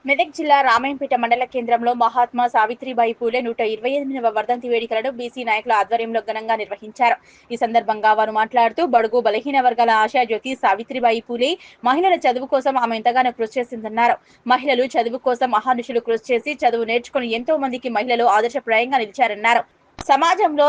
మెదక్ జిల్లా రామాయంపేట మండల కేంద్రంలో మహాత్మా సావిత్రిబాయి పూలే 128వ వర్ధంతి వేడుకలను బీసీ నాయకుల ఆధ్వర్యంలో ఘనంగా నిర్వహించారు. ఈ సందర్భంగా వారు మాట్లాడుతూ బడుగు బలహీన వర్గాల ఆశాజ్యోతి సావిత్రిబాయి పూలే మహిళల చదువు కోసం ఆమె ఎంతగానో కృషి చేసిందన్నారు. మహిళలు చదువు కోసం మహానుషులు కృషి చేసి చదువు నేర్చుకుని ఎంతో మందికి మహిళలు ఆదర్శప్రాయంగా నిలిచారన్నారు. సమాజంలో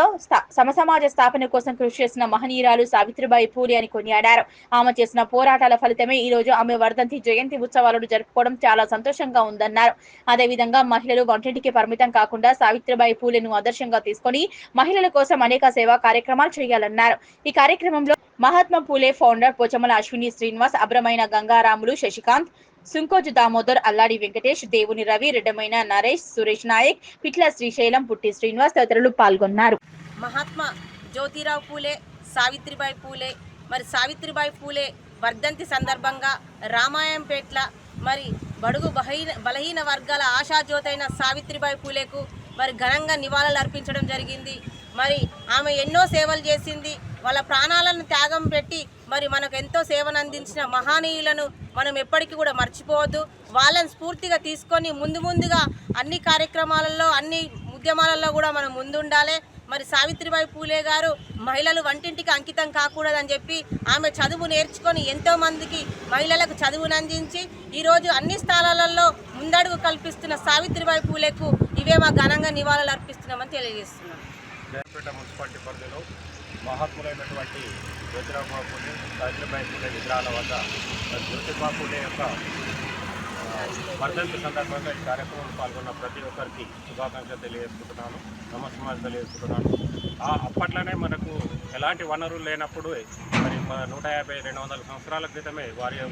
సమసమాజ స్థాపన కోసం కృషి చేసిన మహనీయురాలు సావిత్రిబాయి పూలే అని కొనియాడారు. ఆమె చేసిన పోరాటాల ఫలితమే ఈ రోజు ఆమె వర్ధంతి జయంతి ఉత్సవాలను జరుపుకోవడం చాలా సంతోషంగా ఉందన్నారు. అదేవిధంగా మహిళలు వంటింటికి పరిమితం కాకుండా సావిత్రిబాయి పూలేను ఆదర్శంగా తీసుకొని మహిళల కోసం అనేక సేవా కార్యక్రమాలు చేయాలన్నారు. ఈ కార్యక్రమంలో మహాత్మా పూలే ఫౌండర్ పోచమల అశ్విని శ్రీనివాస్, అబ్రమైన గంగారాములు, శశికాంత్, సుంకోజు దామోదర్, అల్లాడి వెంకటేష్, దేవుని రవి, రెడ్డమైన నరేష్, సురేష్ నాయక్, పిట్ల శ్రీశైలం, పుట్టి శ్రీనివాస్ తదితరులు పాల్గొన్నారు. మహాత్మా జ్యోతిరావు పూలే, సావిత్రిబాయి పూలే మరి సావిత్రిబాయి పూలే వర్ధంతి సందర్భంగా రామాయంపేట్ల మరి బడుగు బలహీన వర్గాల ఆశాజ్యోతైన సావిత్రిబాయి పూలేకు మరి ఘనంగా నివాళులు అర్పించడం జరిగింది. మరి ఆమె ఎన్నో సేవలు చేసింది. వాళ్ళ ప్రాణాలను త్యాగం పెట్టి మరి మనకు ఎంతో సేవను అందించిన మహనీయులను మనం ఎప్పటికీ కూడా మర్చిపోవద్దు. వాళ్ళని స్ఫూర్తిగా తీసుకొని ముందుగా అన్ని కార్యక్రమాలలో అన్ని ఉద్యమాలలో కూడా మనం ముందుండాలి. మరి సావిత్రిబాయి పూలే గారు మహిళలు వంటింటికి అంకితం కాకూడదని చెప్పి ఆమె చదువు నేర్చుకొని ఎంతో మందికి మహిళలకు చదువును అందించి ఈరోజు అన్ని స్థానాలలో ముందడుగు కల్పిస్తున్న సావిత్రిబాయి పూలేకు ఇవే మా ఘనంగా నివాళులు అర్పిస్తున్నామని తెలియజేస్తున్నాం. జయపేట మున్సిపాలిటీ పరిధిలో మహాత్ములైనటువంటి జ్యోతిరావు పూలే, సావిత్రిబాయి పూలే విగ్రహాల వద్ద జ్యోతిబా పూలే యొక్క వర్ధంతి సందర్భంగా ఈ కార్యక్రమంలో పాల్గొన్న ప్రతి ఒక్కరికి శుభాకాంక్షలు తెలియజేసుకుంటున్నాను, నమస్కారాలు తెలియజేసుకుంటున్నాను. అప్పట్లోనే మనకు ఎలాంటి వనరులు లేనప్పుడు మరి 150-200 సంవత్సరాల క్రితమే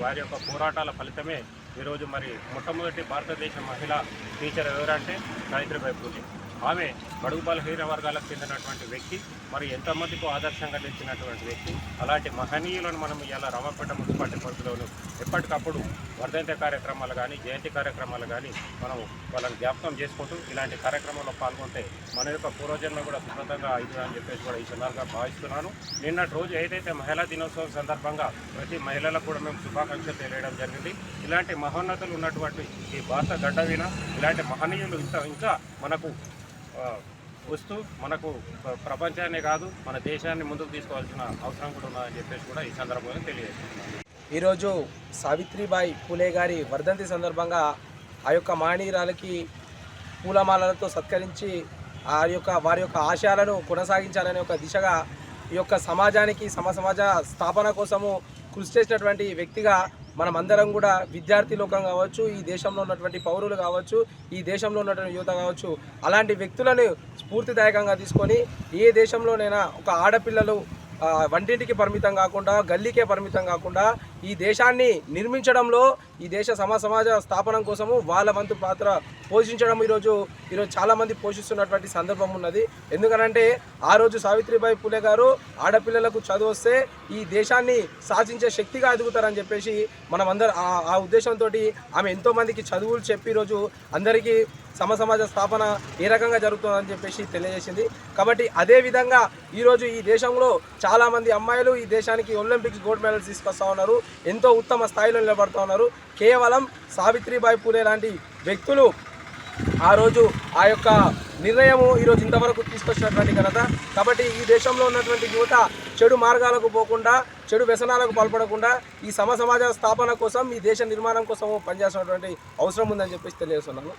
వారి యొక్క పోరాటాల ఫలితమే ఈరోజు మరి మొట్టమొదటి భారతదేశ మహిళా టీచర్ ఎవరంటే సావిత్రిబాయి పూలే. ఆమె బడుగు బలహీన వర్గాలకు చెందినటువంటి వ్యక్తి, మరి ఎంతమందికి ఆదర్శంగా నిలిచినటువంటి వ్యక్తి. అలాంటి మహనీయులను మనం ఇలా రామాయంపేట మున్సిపాలిటీ పరిధిలోను ఎప్పటికప్పుడు వర్ధంతి కార్యక్రమాలు కానీ జయంతి కార్యక్రమాలు కానీ మనం వాళ్ళని జ్ఞాపకం చేసుకుంటూ ఇలాంటి కార్యక్రమాల్లో పాల్గొంటే మన యొక్క పూర్వజన్మ కూడా సుఖంగా అవుతుంది అని చెప్పేసి కూడా ఈ సందర్భంగా భావిస్తున్నాను. నిన్నటి రోజు ఏదైతే మహిళా దినోత్సవం సందర్భంగా ప్రతి మహిళలకు కూడా మేము శుభాకాంక్షలు తెలియడం జరిగింది. ఇలాంటి మహోన్నతులు ఉన్నటువంటి ఈ భారత గడ్డ విన ఇలాంటి మహనీయులు ఇంకా మనకు వస్తూ మనకు ప్రపంచాన్ని కాదు మన దేశాన్ని ముందుకు తీసుకోవాల్సిన అవసరం కూడా ఉన్నదని చెప్పేసి కూడా ఈ సందర్భంగా తెలియజేస్తున్నాను. ఈరోజు సావిత్రిబాయి పూలే గారి వర్ధంతి సందర్భంగా ఆ యొక్క మహనీయురాలకి పూలమాలలతో సత్కరించి వారి యొక్క ఆశయాలను కొనసాగించాలనే ఒక దిశగా ఈ యొక్క సమాజానికి సమాజ స్థాపన కోసము కృషి చేసినటువంటి వ్యక్తిగా మనమందరం కూడా విద్యార్థి లోకం కావచ్చు, ఈ దేశంలో ఉన్నటువంటి పౌరులు కావచ్చు, ఈ దేశంలో ఉన్నటువంటి యువత కావచ్చు, అలాంటి వ్యక్తులను స్ఫూర్తిదాయకంగా తీసుకొని ఏ దేశంలోనైనా ఒక ఆడపిల్లలు వంటింటికి పరిమితం కాకుండా, గల్లీకే పరిమితం కాకుండా ఈ దేశాన్ని నిర్మించడంలో, ఈ దేశ సమాజ స్థాపనం కోసము వాళ్ళ వంతు పాత్ర పోషించడం ఈరోజు చాలామంది పోషిస్తున్నటువంటి సందర్భం ఉన్నది. ఎందుకనంటే ఆ రోజు సావిత్రిబాయి పూలే గారు ఆడపిల్లలకు చదువు వస్తే ఈ దేశాన్ని శాసించే శక్తిగా ఎదుగుతారని చెప్పేసి మనమందరం ఆ ఉద్దేశంతో ఆమె ఎంతోమందికి చదువులు చెప్పి ఈరోజు అందరికీ సమాజ స్థాపన ఏ రకంగా జరుగుతుందని చెప్పేసి తెలియజేసింది. కాబట్టి అదేవిధంగా ఈరోజు ఈ దేశంలో చాలామంది అమ్మాయిలు ఈ దేశానికి ఒలింపిక్స్ గోల్డ్ మెడల్స్ తీసుకొస్తూ ఉన్నారు, ఎంతో ఉత్తమ స్థాయిలో నిలబడుతూ ఉన్నారు. కేవలం సావిత్రిబాయి పూలే లాంటి వ్యక్తులు ఆ రోజు ఆ యొక్క నిర్ణయము ఈరోజు ఇంతవరకు తీసుకొచ్చినటువంటి ఘనత. కాబట్టి ఈ దేశంలో ఉన్నటువంటి యువత చెడు మార్గాలకు పోకుండా, చెడు వ్యసనాలకు పాల్పడకుండా ఈ సమాజ స్థాపన కోసం, ఈ దేశ నిర్మాణం కోసం పనిచేసినటువంటి అవసరం ఉందని చెప్పేసి తెలియజేస్తున్నాను.